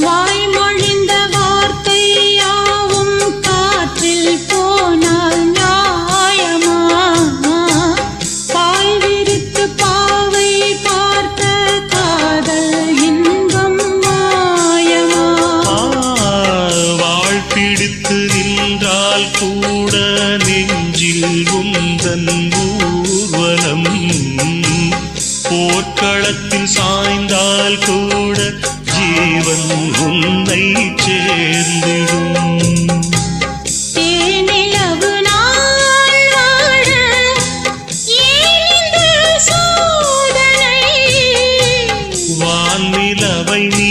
வாய்மொழிந்த வார்த்தை யாவும் காற்றில் போனால் நியாயமா? பாய் விரித்து பாவை பார்த்த காதல் இன்பம் மாயமா? வாழ் பிடித்து நின்றால் கூட நெஞ்சில் உந்தன் ஊர்வலம், போர்க்களத்தில் சாய்ந்தால் கூட ஜீவன் உன்னை சேர்ந்திடும். தேனிலவு நாள் வாழ ஏன் இந்த சோதனை? வான்நிலவை நீ